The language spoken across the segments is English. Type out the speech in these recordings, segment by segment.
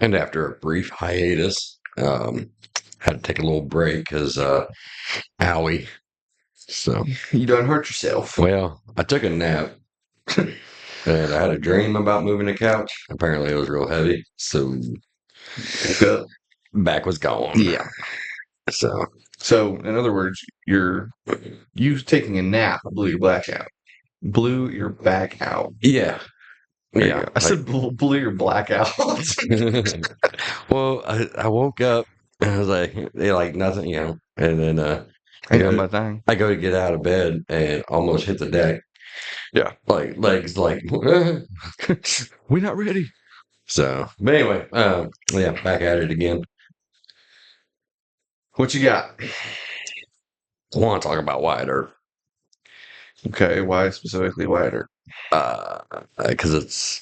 And after a brief hiatus, had to take a little break because owie. So, You done hurt yourself. well, I took a nap and I had a dream about moving the couch. Apparently, it was real heavy, so Woke up. back was gone. Yeah. So, So, in other words, you taking a nap blew your back out. Blew your back out. yeah, There you yeah. go. I said blew your black out. Well, I woke up and I was like, nothing, and then I Ain't nothing go but a thing. I go to get out of bed and almost hit the deck. Yeah. Like legs like We not ready. so. But anyway, yeah, back at it again. What you got? I want to talk about Wyatt Earp. Okay, why specifically Wyatt Earp? Because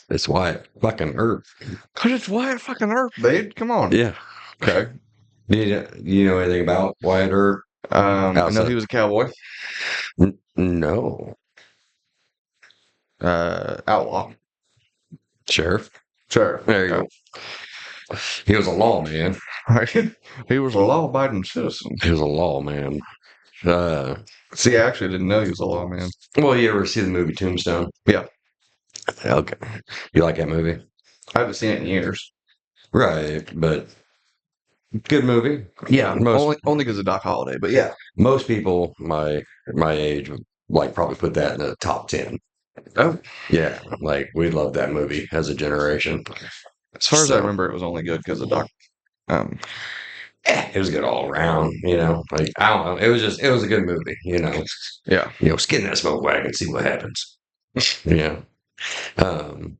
it's Wyatt fucking Earp. Cause it's Wyatt fucking Earp, babe. Come on. Yeah. Okay. You know anything about Wyatt Earp? I know Outside? he was a cowboy. No. Outlaw. Sheriff. Sure. There you go. He was a lawman. He was a law-abiding citizen. He was a lawman. See, I actually didn't know he was a lawman. Well, you ever see the movie Tombstone? Yeah. Okay. You like that movie? I haven't seen it in years. Right, but good movie. Yeah, Most only because of Doc Holliday, but yeah. most people my age would like probably put that in the top 10. Oh, Yeah, like we loved that movie as a generation. as far as I So, remember, it was only good because of Doc. Um, it was good all around, Like I don't know, it was a good movie, yeah. Skin that smoke wagon, see what happens. Yeah. Um,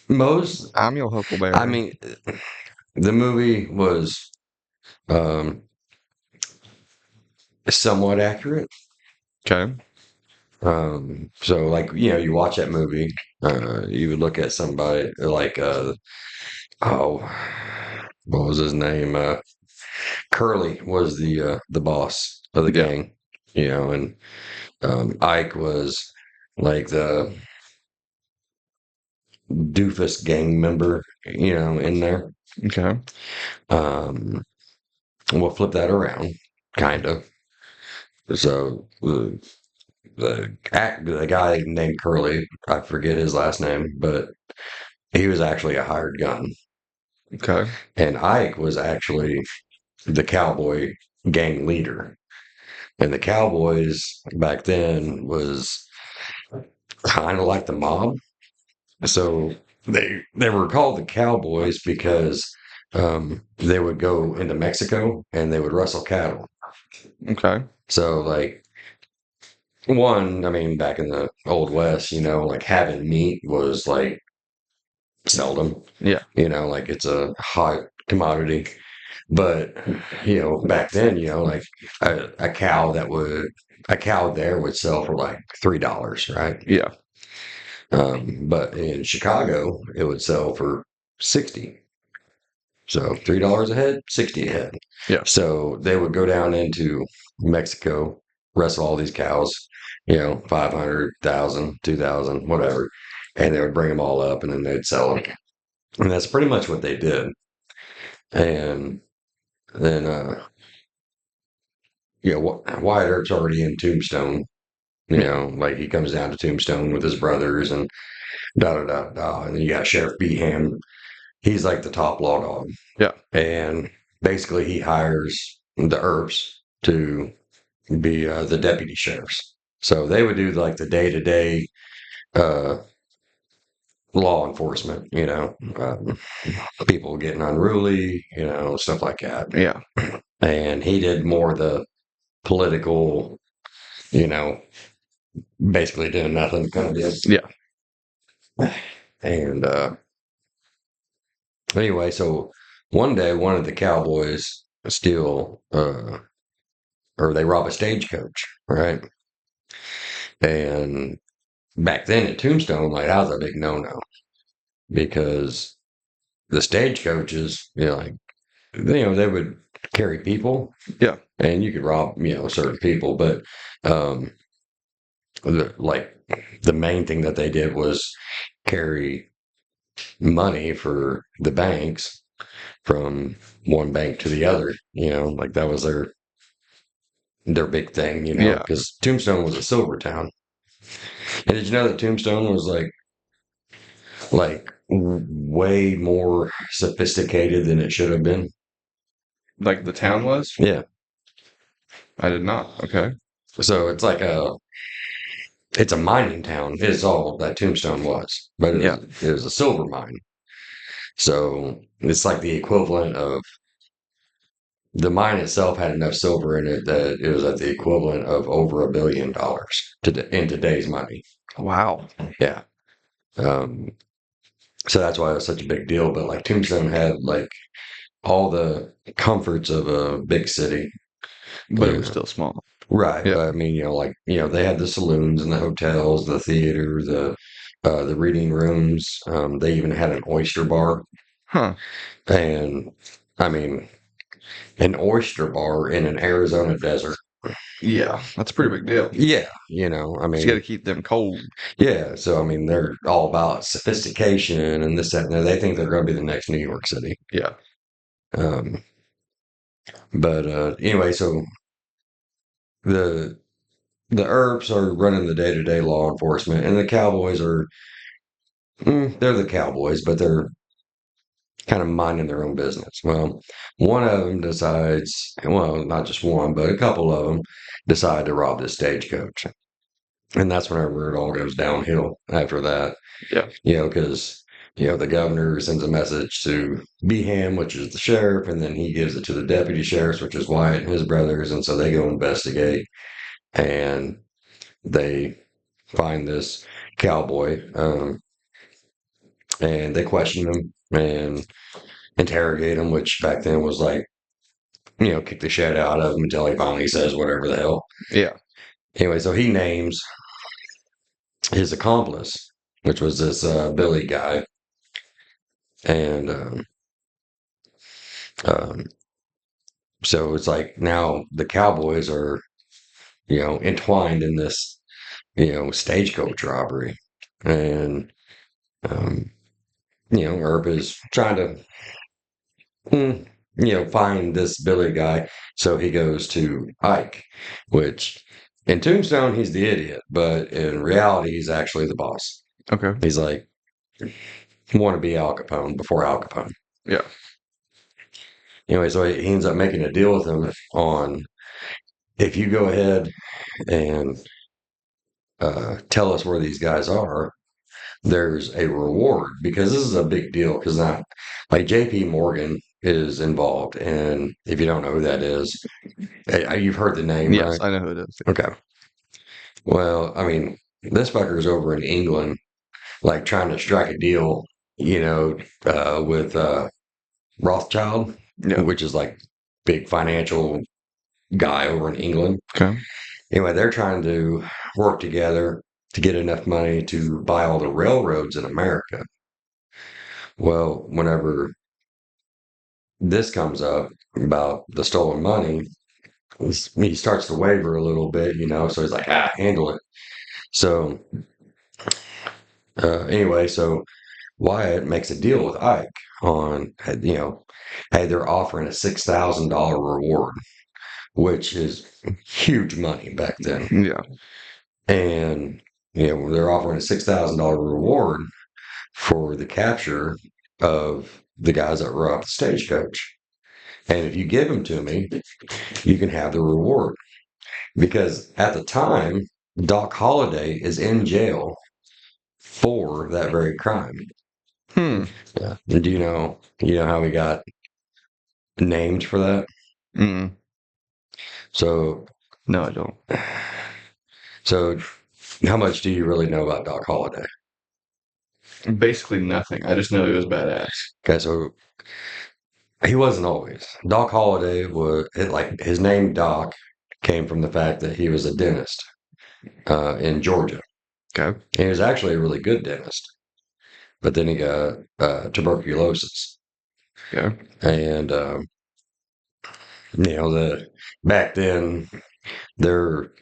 most, I'm your I Huckleberry. mean, the movie was um somewhat accurate. Okay. So like, you watch that movie, you would look at somebody like oh, what was his name? Curly was the boss of the Yeah. gang, and Ike was like the doofus gang member, in there. Okay. Um, we'll flip that around, kind of. So the guy named Curly, I forget his last name, but he was actually a hired gun, Okay. and Ike was actually the cowboy gang leader. And the Cowboys back then was kind of like the mob. So they were called the Cowboys because they would go into Mexico and they would rustle cattle. Okay. So like I mean, back in the old West, like having meat was like seldom. Yeah. Like it's a hot commodity. But back then, like a cow there would sell for like $3, right? Yeah. But in Chicago, it would sell for 60. So $3 a head, 60 a head. Yeah. So they would go down into Mexico, wrestle all these cows, 500, 1,000, 2,000, whatever. And they would bring them all up and then they'd sell them. And that's pretty much what they did. And then, Wyatt Earp's already in Tombstone. Like he comes down to Tombstone with his brothers and da da da da. And then you got Sheriff Beeham. He's like the top law dog. Yeah. And basically, he hires the Earps to be the deputy sheriffs. So they would do like the day to day law enforcement, people getting unruly, stuff like that. Yeah. And he did more the political, you know, basically doing nothing kind of deal. Yeah. And anyway, so one day, one of the cowboys steal, or they rob a stagecoach, right? And back then at Tombstone, like that was a big no-no because the stagecoaches, they would carry people, Yeah. and you could rob, certain people, but um, like the main thing that they did was carry money for the banks from one bank to the other. Like that was their big thing. Yeah. Because Tombstone was a silver town. And did you know that Tombstone was like way more sophisticated than it should have been? Like the town was? Yeah. I did not. Okay. So it's a mining town. Is all that Tombstone was, but Yeah. it was a silver mine. So it's like the equivalent of the mine itself had enough silver in it that it was at the equivalent of over $1 billion in today's money. Wow. Yeah. Um, so that's why it was such a big deal. But like Tombstone had like all the comforts of a big city. But it was still small. Right. Yeah. But I mean, they had the saloons and the hotels, the theater, the reading rooms. They even had an oyster bar. Huh. And I mean, an oyster bar in an Arizona desert. Yeah. That's a pretty big deal. Yeah, I You got mean, to keep them cold. yeah. So I mean, they're all about sophistication and this, that, and that. They think they're going to be the next New York City. Yeah. Um, but anyway, so the the Earps are running the day-to-day law enforcement, and the Cowboys they're the Cowboys, but they're kind of minding their own business. Well, one of them decides, well, not just one, but a couple of them decide to rob this stagecoach. And that's whenever it all goes downhill after that, Yeah. because, the governor sends a message to Beeham, which is the sheriff, and then he gives it to the deputy sheriffs, which is Wyatt and his brothers. And so they go investigate and they find this cowboy, and they question him and interrogate him, which back then was like, kick the shit out of him until he finally says whatever the hell. Yeah. Anyway, so he names his accomplice, which was this Billy guy. And um, so it's like now the Cowboys are, entwined in this, stagecoach robbery. And, um, Earp is trying to find this Billy guy. So he goes to Ike, which in Tombstone, he's the idiot, but in reality, he's actually the boss. Okay. He's like, want to be Al Capone before Al Capone. Yeah. Anyway, so he ends up making a deal with him on if you go ahead and tell us where these guys are, there's a reward because this is a big deal because not like JP Morgan is involved. And if you don't know who that is, you've heard the name, Yes, right? I know who it is. Okay. Well, I mean, this fucker's over in England, like trying to strike a deal, with Rothschild, Yeah. which is like big financial guy over in England. Okay. Anyway, they're trying to work together to get enough money to buy all the railroads in America. Well, whenever this comes up about the stolen money, he starts to waver a little bit, so he's like, handle it. So, anyway, so Wyatt makes a deal with Ike on, hey, they're offering a $6,000 reward, which is huge money back then. Yeah. And, they're offering a $6,000 reward for the capture of the guys that robbed the stagecoach. And if you give them to me, you can have the reward. Because at the time, Doc Holliday is in jail for that very crime. Hmm. Yeah. Do you know how he got named for that? Mm. So, No, I don't. so how much do you really know about Doc Holliday? Basically nothing. I just know he was badass. Okay, so he wasn't always. Doc Holliday like his name Doc came from the fact that he was a dentist in Georgia. Okay. And he was actually a really good dentist, but then he got tuberculosis. Okay. And the back then their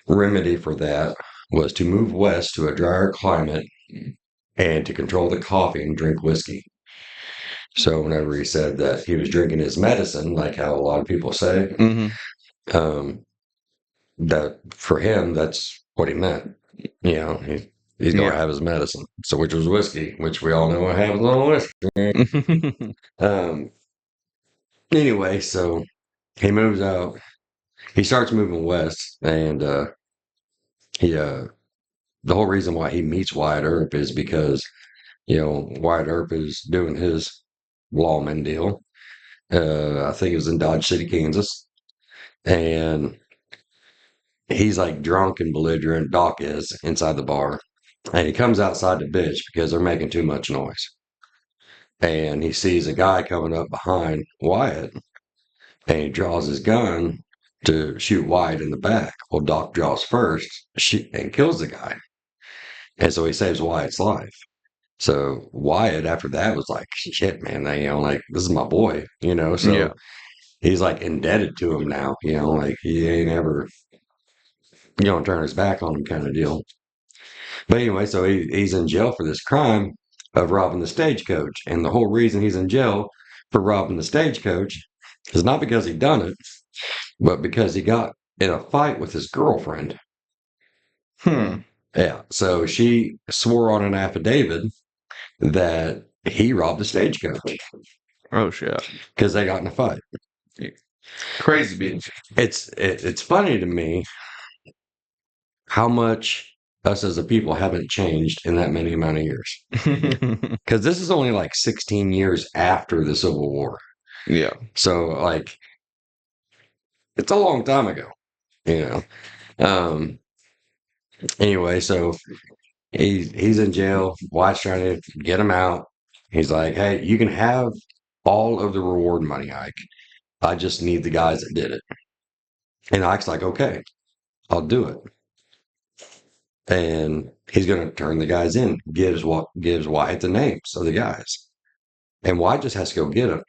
remedy for that was to move west to a drier climate and to control the coughing, drink whiskey. So whenever he said that he was drinking his medicine, like how a lot of people say, um, that for him, that's what he meant. He's going to Yeah. have his medicine. So, which was whiskey, which we all know what happens on whiskey. Um, anyway, so he moves out. He starts moving west, and he the whole reason why he meets Wyatt Earp is because Wyatt Earp is doing his lawman deal. I think it was in Dodge City, Kansas, and he's like drunk and belligerent. Doc is inside the bar, and he comes outside to bitch because they're making too much noise. And he sees a guy coming up behind Wyatt, and he draws his gun to shoot Wyatt in the back. Well, Doc draws first, and kills the guy, and so he saves Wyatt's life. So Wyatt, after that, was like, "Shit, man, like this is my boy," Yeah. So he's like indebted to him now, like he ain't ever gonna turn his back on him, kind of deal. But anyway, so he's in jail for this crime of robbing the stagecoach, and the whole reason he's in jail for robbing the stagecoach is not because he done it, but because he got in a fight with his girlfriend. Hmm. Yeah, so she swore on an affidavit that he robbed the stagecoach Oh shit. because they got in a fight. Crazy bitch. It's funny to me how much us as a people haven't changed in that many amount of years. Because this is only like 16 years after the Civil War. Yeah. So, like, it's a long time ago, you know. Um, anyway, so he's in jail. Wyatt's trying to get him out. He's like, "Hey, you can have all of the reward money, Ike. I just need the guys that did it." And Ike's like, "Okay, I'll do it." And he's going to turn the guys in. Gives Wyatt the names of the guys, and Wyatt just has to go get them.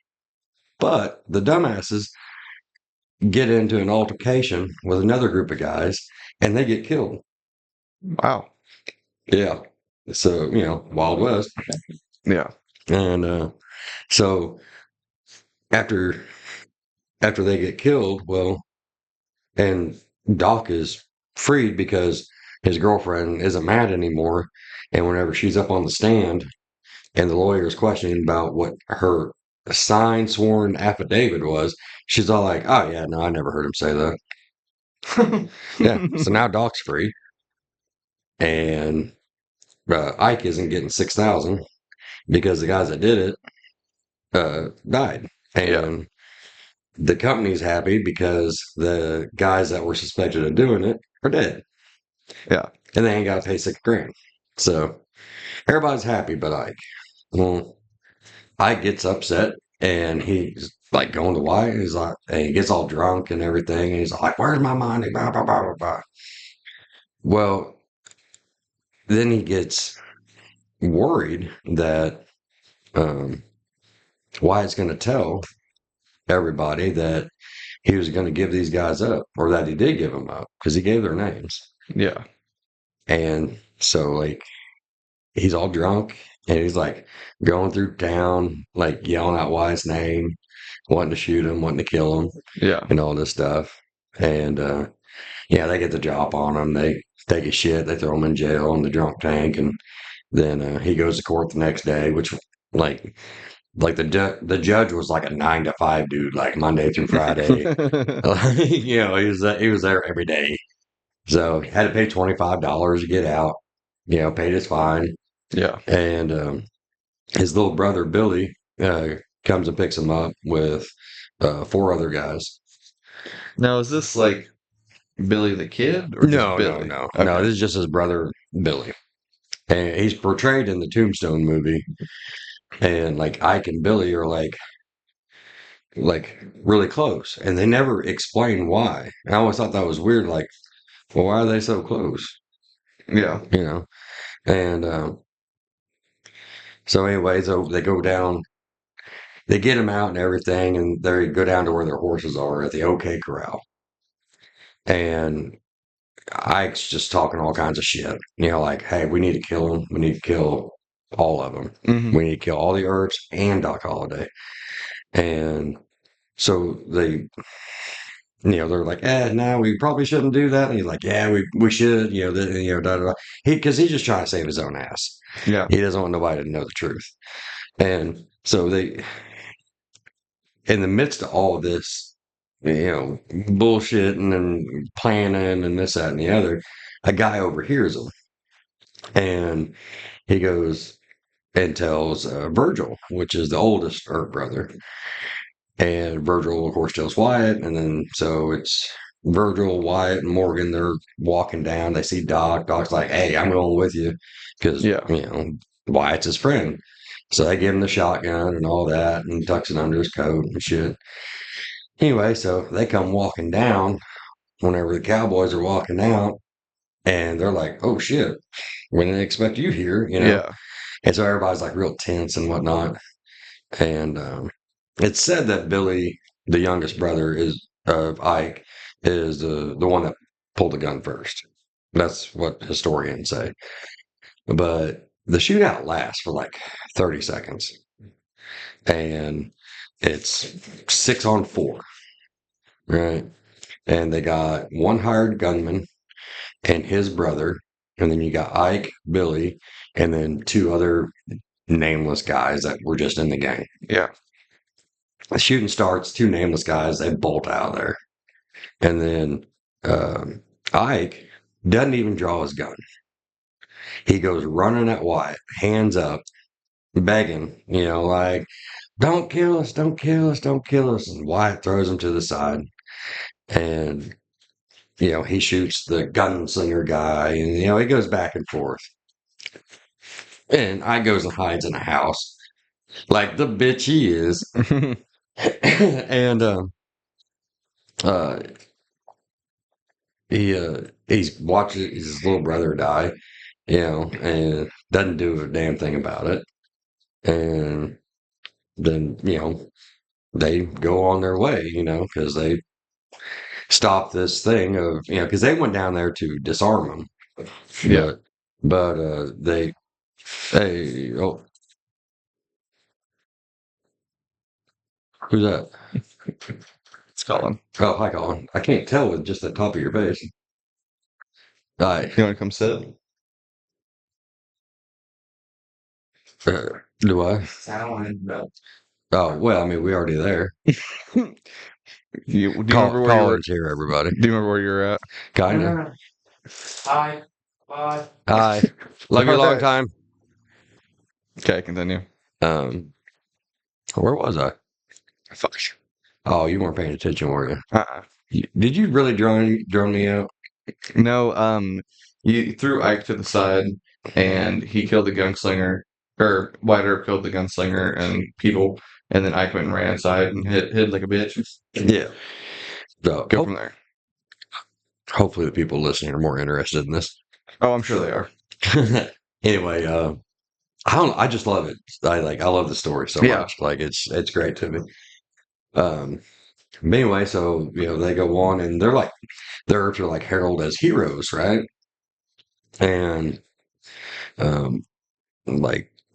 But the dumbasses get into an altercation with another group of guys, and they get killed. Wow. Yeah. So, Wild West. Yeah. And so after after they get killed, well, and Doc is freed because his girlfriend isn't mad anymore. And whenever she's up on the stand and the lawyer is questioning about what her signed sworn affidavit was, she's all like, "Oh yeah, no, I never heard him say that." Yeah. So now Doc's free, and Ike isn't getting 6,000 because the guys that did it died, Yeah. and the company's happy because the guys that were suspected of doing it are dead, Yeah. and they ain't got to pay 6 grand. So everybody's happy, but Ike. Well, Ike gets upset, and he's like going to Wyatt. He's like, and he gets all drunk and everything, and he's like, "Where's my money?" Blah, blah, blah, blah, blah. Well, then he gets worried that um, Wyatt's going to tell everybody that he was going to give these guys up, or that he did give them up because he gave their names. Yeah. And so, like, he's all drunk and he's like going through town, like yelling out Wyatt's name, wanting to shoot him, wanting to kill him, Yeah. and all this stuff. And yeah, they get the drop on him. They take his shit, they throw him in jail in the drunk tank, and then he goes to court the next day, which like the judge was like a 9 to 5 dude, like Monday through Friday. He was there every day. So he had to pay $25 to get out. Paid his fine, Yeah. and his little brother Billy comes and picks him up with 4 other guys. Now, is this like Billy the Kid or just Billy? No. Okay. This is just his brother Billy, and he's portrayed in the Tombstone movie. And like Ike and Billy are like really close, and they never explain why. I always thought that was weird. Like, well, why are they so close? Yeah. And so anyway, so they go down, they get him out and everything, and they go down to where their horses are at the OK Corral, and Ike's just talking all kinds of shit. Like, hey, we need to kill him. We need to kill all of them. Mhm. We need to kill all the Earps and Doc Holliday. And so they're like, no, we probably shouldn't do that. And he's like, yeah, we should, da, da, da. Because he's just trying to save his own ass. Yeah. He doesn't want nobody to know the truth. And so in the midst of all of this, bullshitting and planning and this, that, and the other, a guy overhears him. And he goes and tells Virgil, which is the oldest Earp brother. And Virgil, of course, tells Wyatt. And then so it's Virgil, Wyatt, and Morgan. They're walking down. They see Doc. Doc's like, hey, I'm going with you because, Yeah. Wyatt's his friend. So they give him the shotgun and all that and tucks it under his coat and shit. Anyway, so they come walking down whenever the Cowboys are walking out. And they're like, oh shit, we didn't expect you here. Yeah. And so everybody's like real tense and whatnot. And it's said that Billy, the youngest brother of Ike, is the one that pulled the gun first. That's what historians say. But the shootout lasts for like 30 seconds. And it's 6-on-4, right? And they got one hired gunman and his brother. And then you got Ike, Billy, and then two other nameless guys that were just in the gang. Yeah. The shooting starts, two nameless guys, they bolt out of there. And then Ike doesn't even draw his gun. He goes running at Wyatt, hands up, begging, like, don't kill us, don't kill us, don't kill us. And Wyatt throws him to the side. And, he shoots the gunslinger guy. And, he goes back and forth. And Ike goes and hides in a house like the bitch he is. And uh, he's watching his little brother die, and doesn't do a damn thing about it. And then, they go on their way, because they stop this thing of, because they went down there to disarm them. Yeah. But oh, who's that? It's Colin. Oh, hi, Colin. I can't tell with just the top of your face. Hi. You want to come sit? Do I? Oh, well, I mean, we already there. Do you remember where you were? Colin's here, everybody. Do you remember where you're at? Kinda. Hi. Bye. Hi. Love you a long time. Okay, continue. Where was I? Fuck. Oh, you weren't paying attention, were you? Uh-uh. Did you really drone me out? No, you threw Ike to the side, and he killed the gunslinger, or Wyatt Earp killed the gunslinger and people, and then Ike went and ran inside and hid like a bitch. Yeah. So, Go from there. hopefully the people listening are more interested in this. Oh, I'm sure they are. Anyway, I just love it. I love the story so Yeah. much. Like it's great to me. But anyway, so they go on and they're like the Earps are like heralded as heroes, right? And but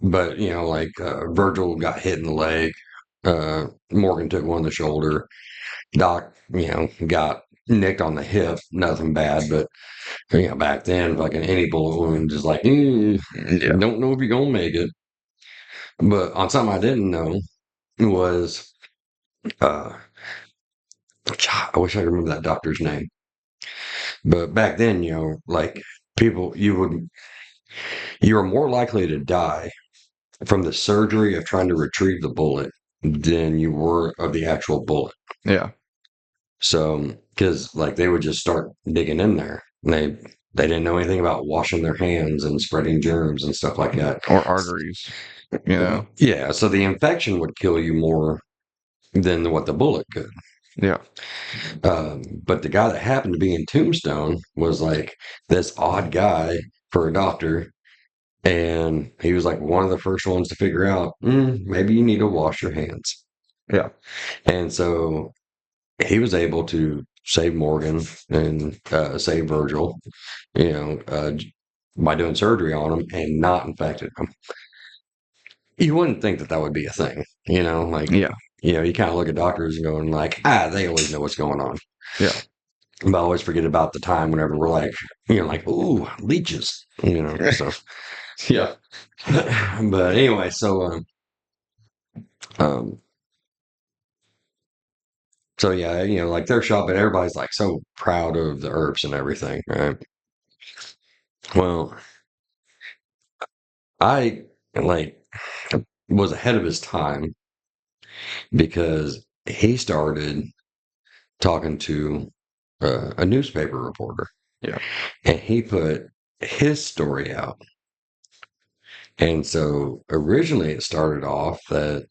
Virgil got hit in the leg. Morgan took one in the shoulder. Doc, got nicked on the hip. Nothing bad, but back then, like any bullet wound is like, don't know if you're gonna make it. But on something I didn't know was, God, I wish I could remember that doctor's name. But back then, like people, you were more likely to die from the surgery of trying to retrieve the bullet than you were of the actual bullet. Yeah. So, because like they would just start digging in there. And they didn't know anything about washing their hands and spreading germs and stuff like that. Or arteries. Yeah. So the infection would kill you more than what the bullet could. Yeah. But the guy that happened to be in Tombstone was like this odd guy for a doctor. And he was like one of the first ones to figure out, maybe you need to wash your hands. Yeah. And so he was able to save Morgan and save Virgil, by doing surgery on him and not infected him. you wouldn't think that that would be a thing, like, Yeah. you kind of look at doctors and going like, they always know what's going on. Yeah. But I always forget about the time whenever we're like, like, ooh, leeches, so. Yeah. But anyway, um, so yeah, like they're shopping, everybody's like so proud of the Earps and everything, right? Well, I like was ahead of his time because he started talking to a newspaper reporter. Yeah. And he put his story out. And so originally it started off that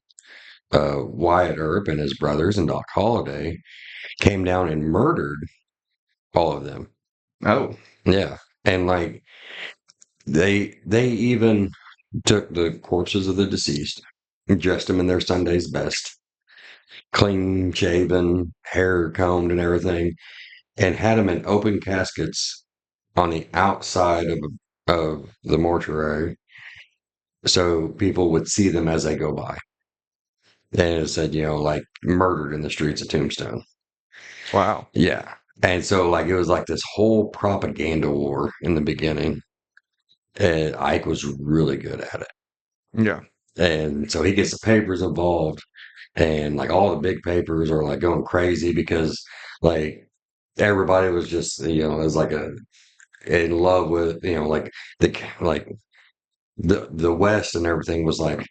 Wyatt Earp and his brothers and Doc Holliday came down and murdered all of them. Oh. Yeah. And like they even took the corpses of the deceased, dressed them in their Sunday's best, clean shaven, hair combed and everything, and had them in open caskets on the outside of the mortuary so people would see them as they go by. And it said, like murdered in the streets of Tombstone. Wow. Yeah. And so like it was like this whole propaganda war in the beginning. And Ike was really good at it. Yeah. And so he gets the papers involved, and like all the big papers are like going crazy because like everybody was just, was like in love with, like like the West and everything was like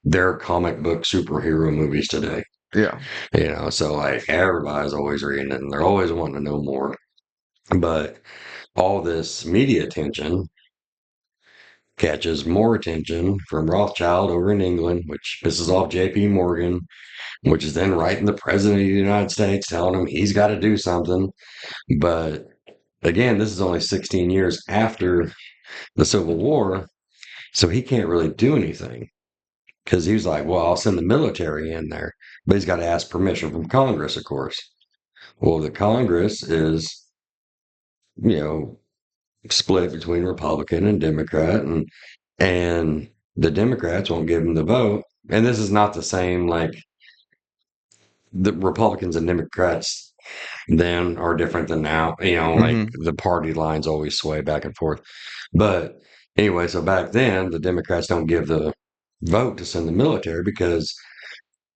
their comic book superhero movies today. Yeah. So like everybody's always reading it and they're always wanting to know more. But all this media attention catches more attention from Rothschild over in England, which pisses off JP Morgan, which is then writing the president of the United States telling him he's got to do something. But again, this is only 16 years after the Civil War, so he can't really do anything. Because he was like, well, I'll send the military in there. But he's got to ask permission from Congress, of course. Well, the Congress is, you know, split between Republican and Democrat, and the Democrats won't give him the vote. And this is not the same like the Republicans and Democrats then are different than now. Like Hmm. the party lines always sway back and forth. But anyway, so back then the Democrats don't give the vote to send the military because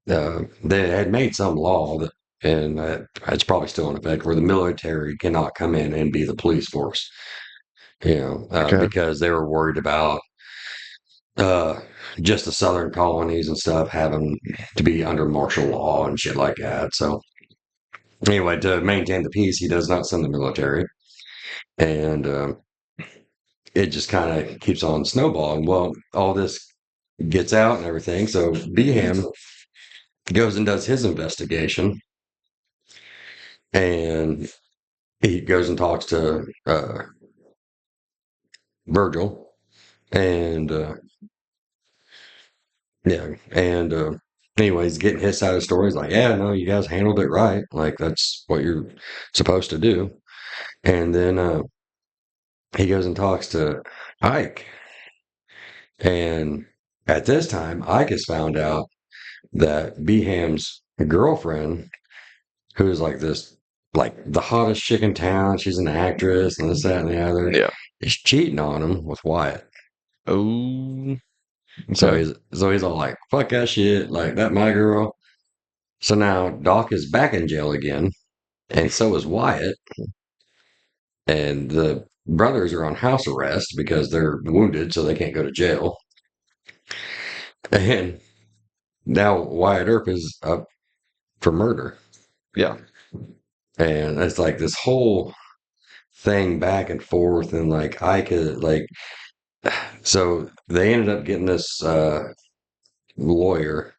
they had made some law that, and it's probably still in effect, where the military cannot come in and be the police force. Okay. Because they were worried about uh, just the southern colonies and stuff having to be under martial law and shit like that. So anyway, to maintain the peace, he does not send the military, and it just kind of keeps on snowballing. Well, all this gets out and everything, so Beham goes and does his investigation, and he goes and talks to Virgil, and yeah, and anyways, getting his side of the story. He's like, yeah, no, you guys handled it right. Like that's what you're supposed to do. And then he goes and talks to Ike, and at this time, Ike has found out that Beham's girlfriend, who is like this, like the hottest chick in town, she's an actress and this, that, and the other, Yeah. is cheating on him with Wyatt. Oh. So Okay. he's all like, fuck that shit, like that my girl. So now Doc is back in jail again, and so is Wyatt. And the brothers are on house arrest because they're wounded, so they can't go to jail. And now Wyatt Earp is up for murder. Yeah. And it's like this whole thing back and forth. And like, I could, like, so they ended up getting this lawyer.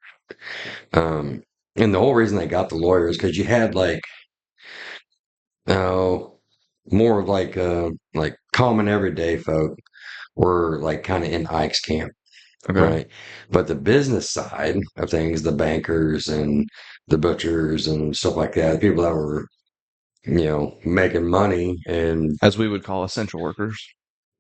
Um, and the whole reason they got the lawyer is because you had like, oh, more of like common everyday folk were like kind of in Ike's camp, Okay. right? But the business side of things, the bankers and the butchers and stuff like that, the people that were, making money and As we would call essential workers.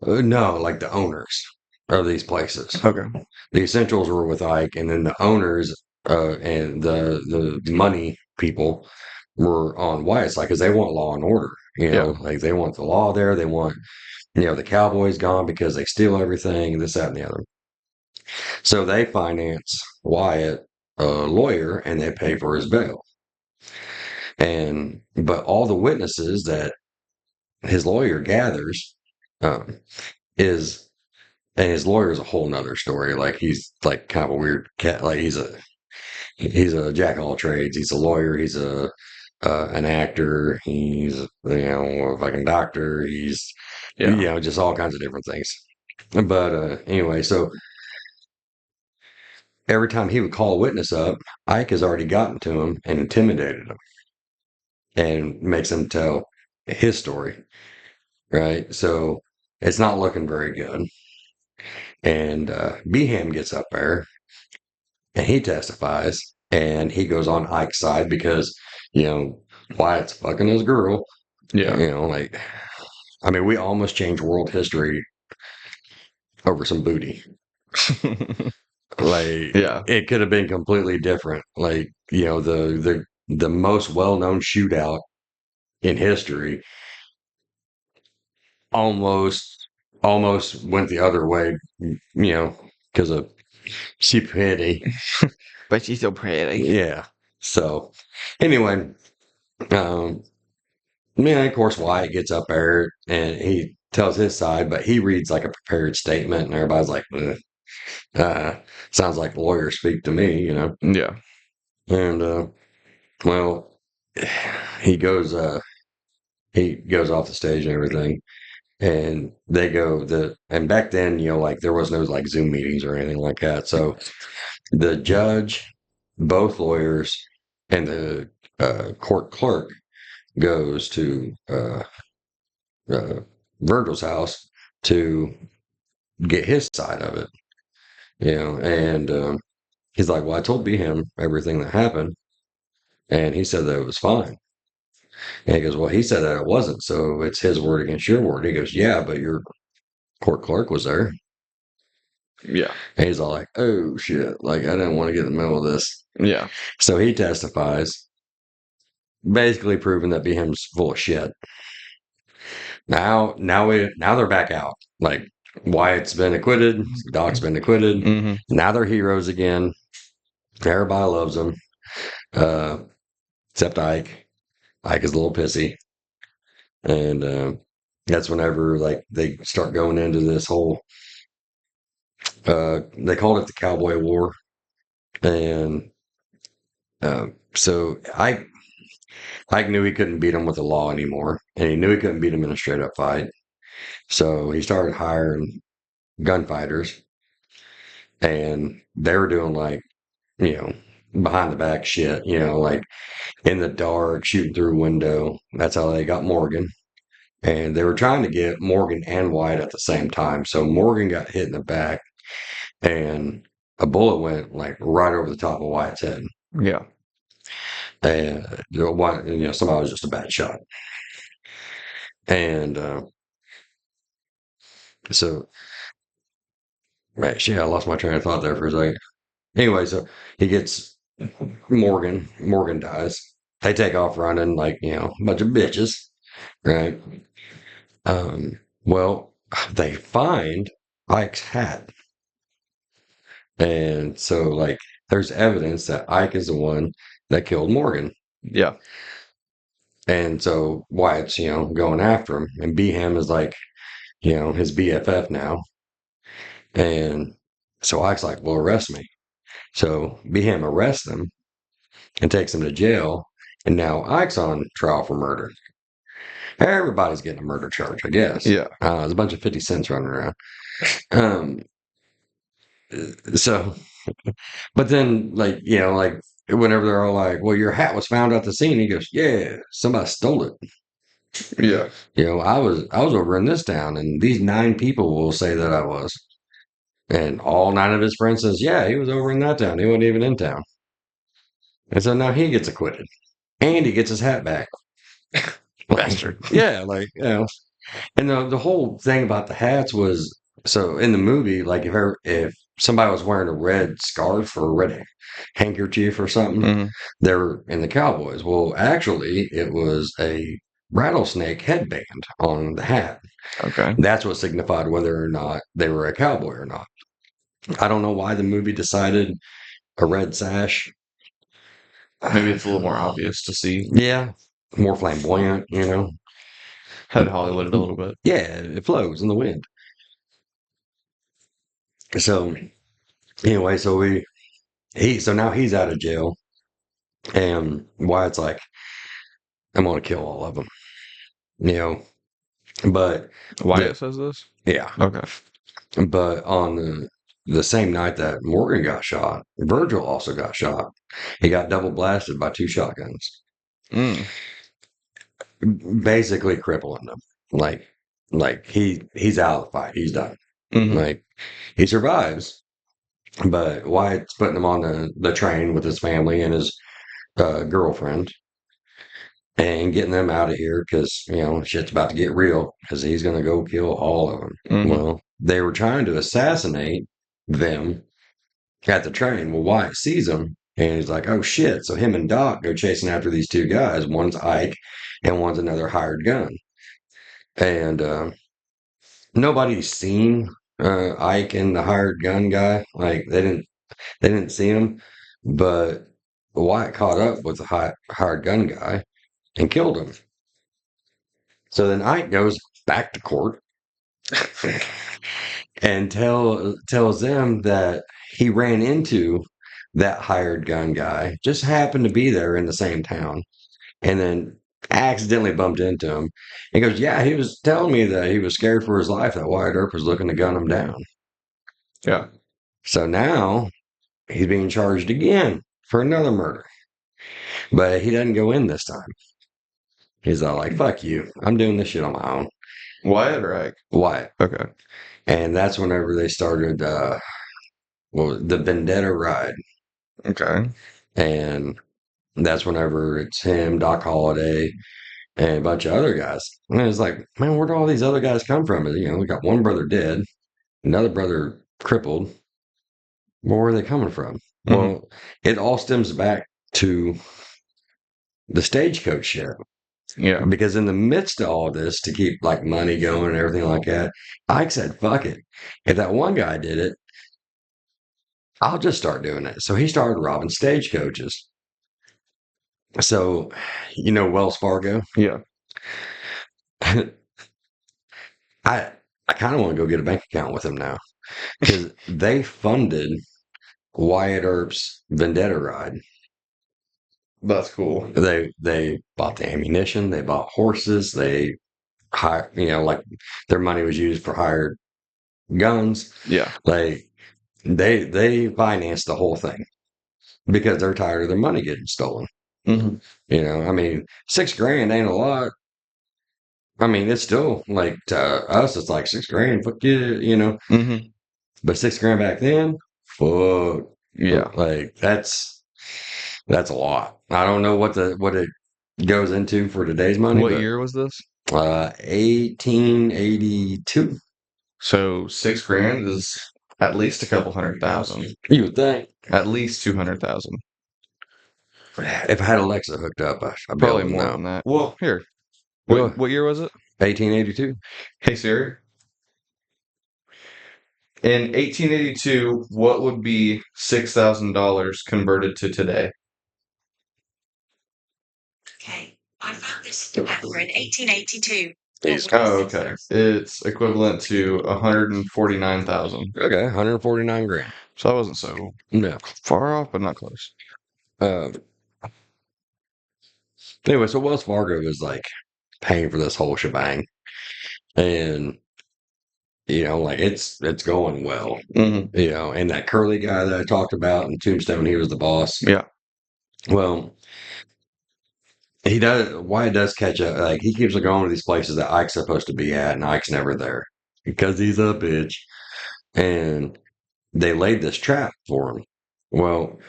no, like the owners. of these places. Okay. The essentials were with Ike, and then the owners and the money people were on Wyatt's side because they want law and order. Like they want the law there. They want the Cowboys gone because they steal everything, this, that, and the other. So they finance Wyatt a lawyer and they pay for his bail. But all the witnesses that his lawyer gathers is, and his lawyer is a whole nother story. Like he's like kind of a weird cat. Like he's a jack of all trades. He's a lawyer. He's an actor. He's a fucking doctor. He's just all kinds of different things. But anyway, so every time he would call a witness up, Ike has already gotten to him and intimidated him and makes him tell his story. Right. So it's not looking very good. And Beham gets up there and he testifies and he goes on Ike's side because, Wyatt's fucking his girl. Yeah. We almost changed world history over some booty. It could have been completely different. The most well-known shootout in history almost went the other way, because of stupidity. But she's so pretty. Yeah. So anyway, of course, Wyatt gets up there and he tells his side, but he reads like a prepared statement, and everybody's like, sounds like lawyers speak to me, Yeah. And well, he goes off the stage and everything, and they go and back then, there was no like Zoom meetings or anything like that. So the judge, both lawyers, and the court clerk goes to Virgil's house to get his side of it, and he's like, well, I told him everything that happened, and he said that it was fine. And he goes, well, he said that it wasn't, so it's his word against your word. He goes, yeah, but your court clerk was there. Yeah. And he's all like, oh shit, like I didn't want to get in the middle of this. Yeah. So he testifies, basically proving that Behem's full of shit. Now they're back out. Like Wyatt's been acquitted, Doc's been acquitted. Mm-hmm. Now they're heroes again. Everybody loves them, except Ike. Ike is a little pissy, and that's whenever like they start going into this whole. They called it the Cowboy War, and so Ike knew he couldn't beat him with the law anymore, and he knew he couldn't beat him in a straight up fight. So he started hiring gunfighters, and they were doing like, behind the back shit, like in the dark, shooting through a window. That's how they got Morgan. And they were trying to get Morgan and Wyatt at the same time. So Morgan got hit in the back, and a bullet went like right over the top of Wyatt's head. Yeah. And somebody was just a bad shot. And so, right, shit, I lost my train of thought there for a second. Anyway, so he gets Morgan. Morgan dies. They take off running like, a bunch of bitches, right? Well, they find Ike's hat. And so, like, there's evidence that Ike is the one that killed Morgan. Yeah. And so Wyatt's, going after him. And Beham is like, his BFF now. And so Ike's like, well, arrest me. So Beham arrests him and takes him to jail. And now Ike's on trial for murder. Everybody's getting a murder charge, I guess. Yeah. There's a bunch of 50 cents running around. So, but then, like, whenever they're all like, well, your hat was found at the scene, he goes, yeah, somebody stole it. Yeah. I was over in this town, and these 9 people will say that I was. And all 9 of his friends says, yeah, he was over in that town. He wasn't even in town. And so now he gets acquitted. And he gets his hat back. Bastard. Yeah, like, And the whole thing about the hats was So in the movie, like if somebody was wearing a red scarf or a red handkerchief or something, Hmm. they're in the Cowboys. Well, actually, it was a rattlesnake headband on the hat. Okay. That's what signified whether or not they were a cowboy or not. I don't know why the movie decided a red sash. Maybe it's a little more obvious to see. Yeah, more flamboyant, Had Hollywood it a little bit. Yeah, it flows in the wind. So anyway, so now he's out of jail, and Wyatt's like, I'm gonna kill all of them, you know. But Wyatt says this? yeah, Okay. but on the same night that Morgan got shot, Virgil also got shot. He got double blasted by two shotguns, Mm. basically crippling him. Like he's out of the fight. He's done. Hmm. Like he survives, but Wyatt's putting him on the train with his family and his girlfriend and getting them out of here because shit's about to get real because he's going to go kill all of them. Hmm. Well, they were trying to assassinate them at the train. Well, Wyatt sees them and he's like, "Oh shit!" So him and Doc go chasing after these two guys. One's Ike and one's another hired gun. And nobody's seen Ike and the hired gun guy. Like they didn't see him, but Wyatt caught up with the hired gun guy and killed him. So then Ike goes back to court and tells them that he ran into that hired gun guy, just happened to be there in the same town, and then accidentally bumped into him. He goes, "Yeah, he was telling me that he was scared for his life, that Wyatt Earp was looking to gun him down." Yeah. So now he's being charged again for another murder, but he doesn't go in this time. He's all like, "Fuck you, I'm doing this shit on my own." Wyatt or Ike? Wyatt. Okay. And that's whenever they started the Vendetta ride. Okay. And that's whenever it's him, Doc Holliday, and a bunch of other guys. And it's like, man, where do all these other guys come from? We got one brother dead, another brother crippled. Where are they coming from? Hmm. Well, it all stems back to the stagecoach shit. Yeah. Because in the midst of all this, to keep like money going and everything like that, Ike said, fuck it. If that one guy did it, I'll just start doing it. So he started robbing stagecoaches. So, Wells Fargo. Yeah. I I kind of want to go get a bank account with him now because they funded Wyatt Earp's Vendetta ride. That's cool. They bought the ammunition, they bought horses, they hired, like their money was used for hired guns. Yeah. Like they financed the whole thing because they're tired of their money getting stolen. Hmm. I mean, $6,000 ain't a lot. I mean, it's still like to us, it's like $6,000. Fuck you. Hmm. But $6,000 back then, fuck, Yeah. like that's a lot. I don't know what it goes into for today's money, What but year was this? 1882. So $6,000 is at least a couple 100,000. You would think At least 200,000. if I had Alexa hooked up, I'd be Probably able to more know. than that. Well, here. Go. What year was it? 1882. Hey Siri. In 1882, what would be $6,000 converted to today? Okay, I found this paper in 1882. He's Oh, okay. It's equivalent to 149,000. okay. 149 grand. So I wasn't so No. far off, but not close. Uh, anyway, so Wells Fargo was like paying for this whole shebang, and like it's going well. Hmm. And that Curly guy that I talked about in Tombstone, he was the boss. Yeah. Well, Wyatt does catch up. Like he keeps going to these places that Ike's supposed to be at, and Ike's never there because he's a bitch. And they laid this trap for him. Well,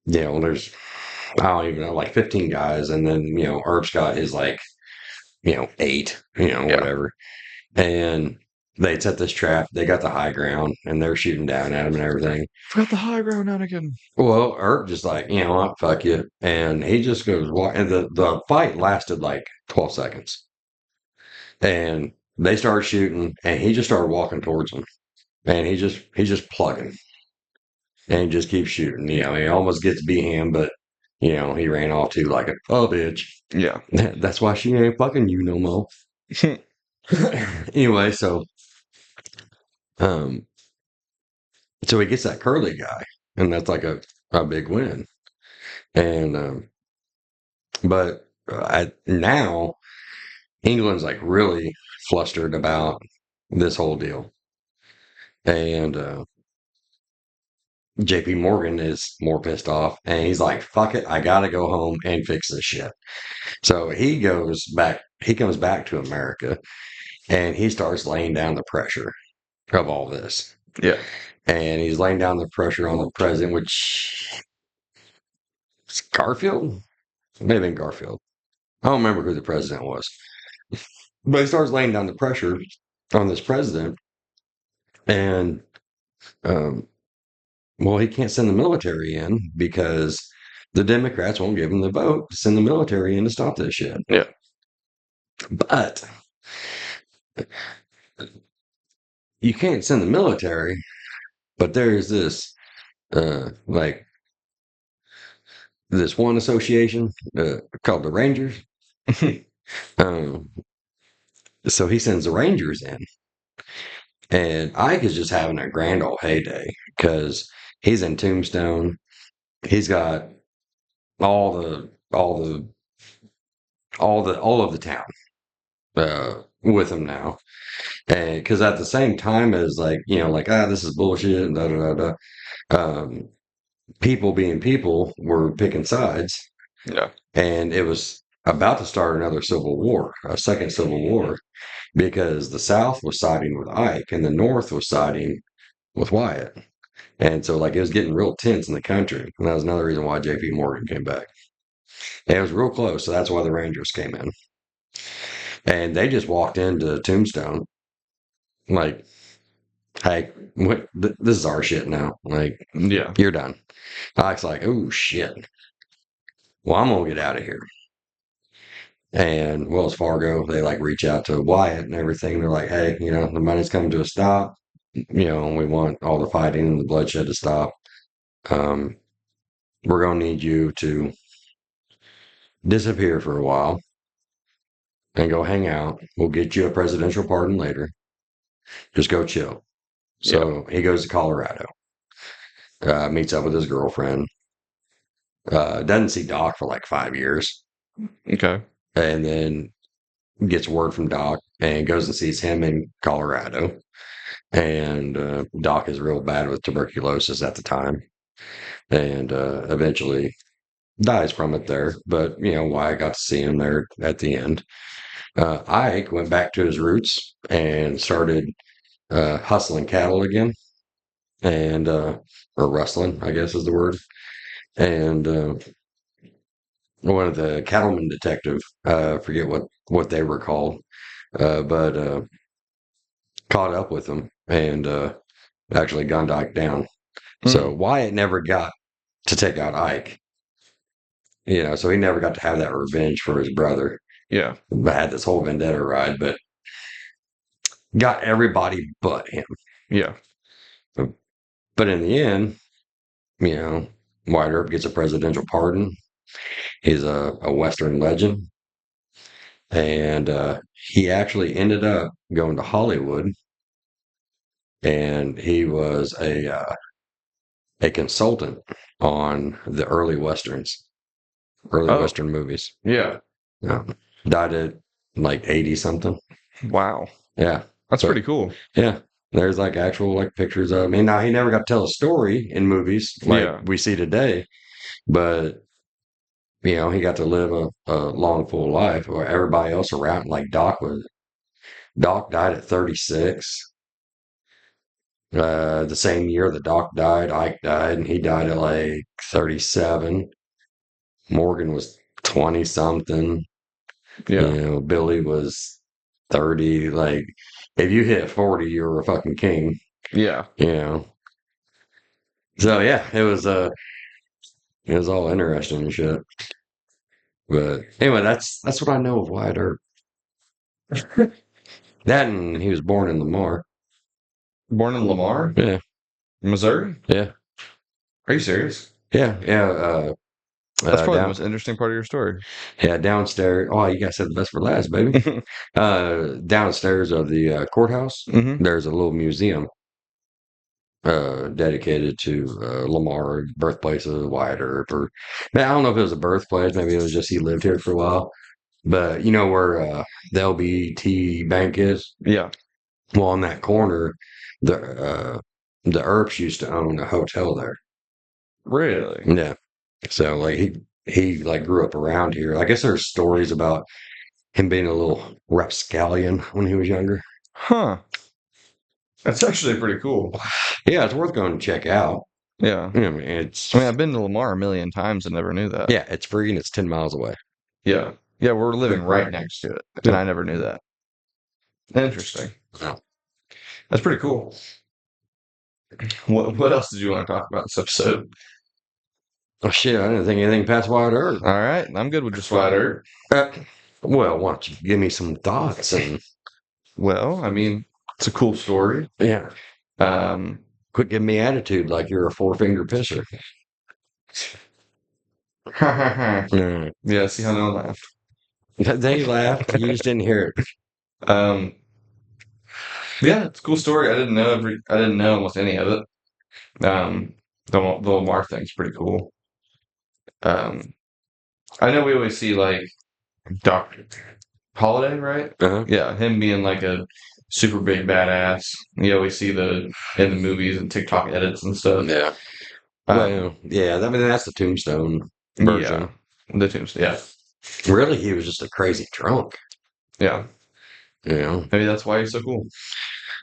there's I don't even know, like 15 guys, and then Earp's got his like 8, Yeah. whatever. And they set this trap. They got the high ground, and they're shooting down at him and everything. Got the high ground out again. Well, Earp just like, you know what, fuck you. And he just goes, and the fight lasted like 12 seconds. And they started shooting, and he just started walking towards them. And he's just plugging. And he just keeps shooting. You know, he almost gets him, but, you know, he ran off too like a, oh, bitch. Yeah. That's why she ain't fucking you no more. Anyway, um, so he gets that Curly guy, and that's like a big win. And, but now England's like really flustered about this whole deal. And JP Morgan is more pissed off, and he's like, fuck it, I gotta go home and fix this shit. So he comes back to America, and he starts laying down the pressure of all this. Yeah. And he's laying down the pressure on the president, which Garfield? Maybe Garfield. I don't remember who the president was. But he starts laying down the pressure on this president, and um, well, he can't send the military in because the Democrats won't give him the vote to send the military in to stop this shit. Yeah. But you can't send the military, but there's this like this one association called the Rangers. um, so he sends the Rangers in, and Ike is just having a grand old heyday because he's in Tombstone. He's got all of the town with him now, and because at the same time as like, you know, like, this is bullshit and da da da da. People being people were picking sides, Yeah. and it was about to start another civil war, a second civil war, because the South was siding with Ike and the North was siding with Wyatt. And so, like, it was getting real tense in the country. And that was another reason why JP Morgan came back. And it was real close. So that's why the Rangers came in. And they just walked into Tombstone like, hey, this is our shit now. Like, Yeah. you're done. Ike's like, oh, shit. Well, I'm going to get out of here. And Wells Fargo, they like reach out to Wyatt and everything. They're like, hey, you know, the money's coming to a stop. You know, and we want all the fighting and the bloodshed to stop. We're going to need you to disappear for a while and go hang out. We'll get you a presidential pardon later. Just go chill. So he goes to Colorado, meets up with his girlfriend, doesn't see Doc for like 5 years, Okay. and then gets word from Doc and goes and sees him in Colorado. And Doc is real bad with tuberculosis at the time, and eventually dies from it there. But, you know, why I got to see him there at the end. Ike went back to his roots and started hustling cattle again, and or rustling, I guess is the word. And one of the cattleman detective, forget what they were called, but caught up with him and actually gunned Ike down. So Wyatt never got to take out Ike. You know, so he never got to have that revenge for his brother. Yeah. But had this whole vendetta ride, but got everybody but him. Yeah. But in the end, you know, Wyatt Earp gets a presidential pardon. He's a Western legend. And he actually ended up going to Hollywood, and he was a consultant on the early Westerns, Western movies. Yeah. Yeah. Died at like 80 something. Wow. Yeah. That's pretty cool. Yeah. There's like actual like pictures of him. I mean, now he never got to tell a story in movies like we see today, but you know, he got to live a long, full life where everybody else around, like Doc died at 36. The same year that Doc died, Ike died, and he died at like 37. Morgan was 20 something. Yeah. You know, Billy was 30. Like, if you hit 40, you're a fucking king. Yeah. You know. So yeah, it was all interesting and shit. But anyway, that's what I know of Wyatt Earp. That and he was born in Lamar. Born in Lamar, Yeah, Missouri. yeah, Are you serious? yeah. That's probably the Down, most interesting part of your story. yeah, downstairs. Oh, you guys said the best for last, baby. Downstairs of the courthouse, Mm-hmm. there's a little museum dedicated to Lamar, birthplace of Wyatt Earp. Or I don't know if it was a birthplace. Maybe it was just he lived here for a while. But you know where the LBT Bank is? Yeah. Well, on that corner, the Earps used to own a hotel there. Really? Yeah. So like he like grew up around here. I guess there's stories about him being a little rapscallion when he was younger. Huh. That's actually pretty cool. Yeah, it's worth going to check out. Yeah. I mean, it's I've been to Lamar a million times and never knew that. yeah, it's free and it's 10 miles away. Yeah. Yeah, we're living right next to it. And I never knew that. Interesting. Yeah. That's pretty cool. What else did you want to talk about this episode? Oh shit, I didn't think anything past Wyatt Earp. All right. I'm good with just Wyatt Earp. Well, why don't you give me some thoughts and Well, I mean, it's a cool story. yeah, Um, quit giving me attitude like you're a four-finger pisser. Yeah. yeah, see how no one laughed. They laughed. You just didn't hear it. Yeah, it's a cool story. I didn't know almost any of it. The Lamar thing's pretty cool. I know we always see like Doc Holiday, right? Uh-huh. Yeah, him being like a super big badass. You always see in the movies and TikTok edits and stuff. Yeah. Um, Well, yeah. I mean, that's the Tombstone version. Yeah, the tombstone. Yeah, Really, he was just a crazy drunk. yeah. You know. Maybe that's why he's so cool.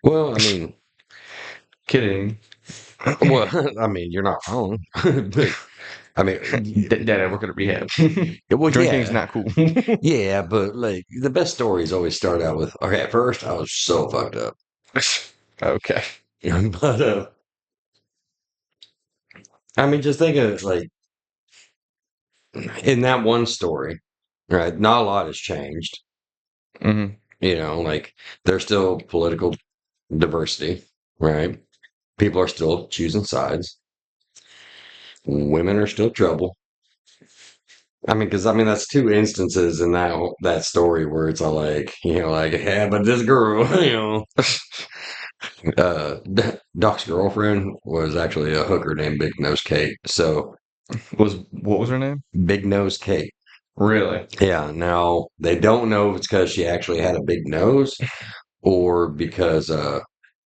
Well, I mean, Kidding. well, I mean, you're not wrong. But, I mean, Dad, I work at a rehab. well, Drinking's yeah, not cool. yeah, but like the best stories always start out with, okay, at first I was so fucked up, Okay. but I mean, just think of it like in that one story, right? Not a lot has changed. hmm You know, like there's still political diversity, right? People are still choosing sides. Women are still trouble. I mean, because I mean that's two instances in that story where it's all like, like yeah, but this girl, Doc's girlfriend was actually a hooker named Big Nose Kate. So What was her name? Big Nose Kate. Really? Yeah. Now they don't know if it's because she actually had a big nose or because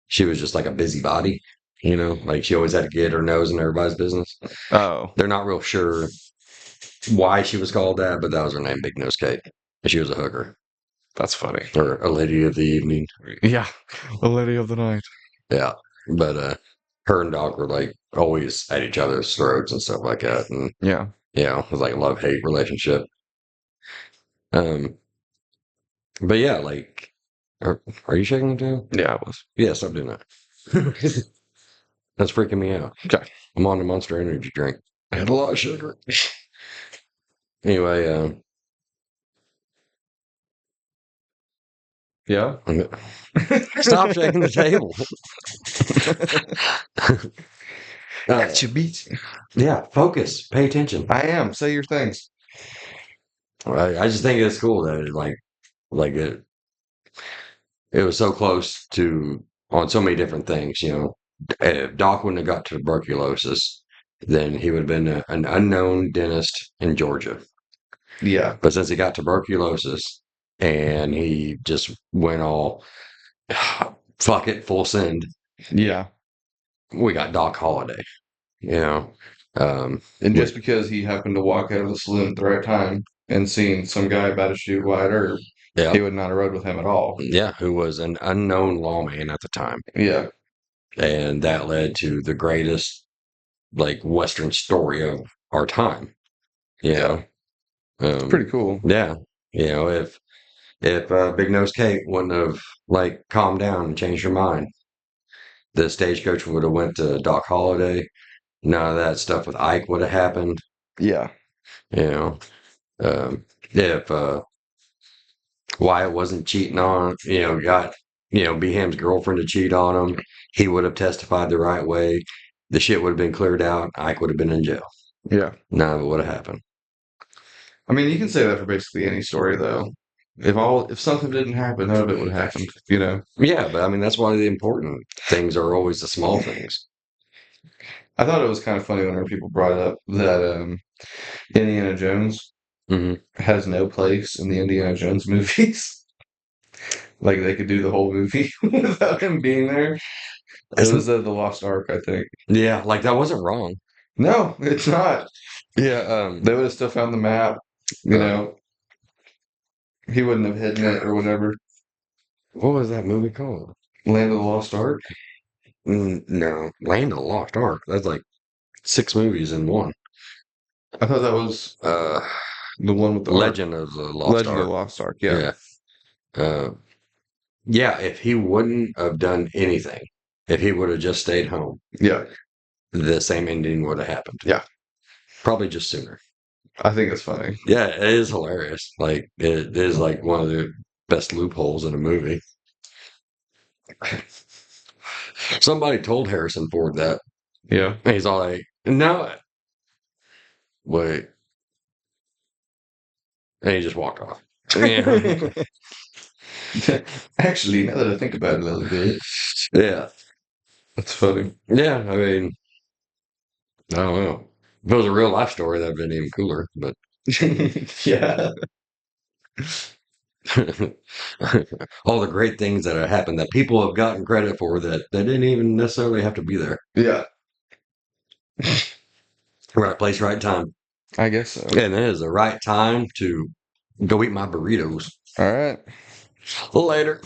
she was just like a busybody. Like she always had to get her nose in everybody's business. Oh, They're not real sure why she was called that, but that was her name, Big Nose Kate. And she was a hooker that's funny. or a lady of the evening. Yeah, the lady of the night. Yeah. But her and Doc were like always at each other's throats and stuff like that. And Yeah. it was like a love-hate relationship. But yeah, like are you shaking it too? Yeah, it was. Yeah, stop doing that. That's freaking me out. Okay. I'm on a Monster Energy drink. I had a lot of sugar. Anyway, Yeah. stop shaking the table. That's your beat. Yeah, focus. Pay attention. I am. Say your things. I just think it's cool that it was so close to on so many different things. If Doc wouldn't have got tuberculosis, then he would have been an unknown dentist in Georgia. Yeah. But since he got tuberculosis and he just went all fuck it, full send, Yeah. we got Doc Holliday. And just because he happened to walk out of the saloon at the right time and seen some guy about to shoot Wyatt Earp, yeah, he would not have rode with him at all. yeah, who was an unknown lawman at the time. Yeah. And that led to the greatest like Western story of our time. Pretty cool. Yeah. If If Big Nose Kate wouldn't have like calmed down and changed her mind, the stagecoach would have went to Doc Holliday. None of that stuff with Ike would have happened. Yeah. You know, if Wyatt wasn't cheating on, got Beham's girlfriend to cheat on him, he would have testified the right way. The shit would have been cleared out. Ike would have been in jail. Yeah. None of it would have happened. I mean, you can say that for basically any story, though. If something didn't happen, none of it would have happened. Yeah, but I mean that's why the important things are always the small things. I thought it was kind of funny whenever people brought up that Indiana Jones Hmm. has no place in the Indiana Jones movies. Like they could do the whole movie without him being there. It was the Lost Ark, I think. Yeah, like that wasn't wrong. No, it's not. Yeah, They would have still found the map. He wouldn't have hidden it or whatever. what was that movie called? Land of the Lost Ark. No, Land of the Lost Ark. That's like 6 movies in one. I thought that was Uh, the one with the Ark. Legend of the Lost Legend Ark. of the Lost Ark. Yeah. Yeah. If he wouldn't have done anything, if he would have just stayed home, Yeah. the same ending would have happened. Yeah. Probably just sooner. I think it's funny. Yeah, it is hilarious. Like it is like one of the best loopholes in a movie. Somebody told Harrison Ford that. Yeah. And he's all like, no, wait. And he just walked off. Yeah. Actually, now that I think about it a little bit, Yeah. that's funny. Yeah. I mean, I don't know. If it was a real life story, that'd been even cooler. But Yeah. all the great things that have happened that people have gotten credit for that they didn't even necessarily have to be there. Yeah. Right place, right time. I guess so. And it is the right time to go eat my burritos. All right. Later.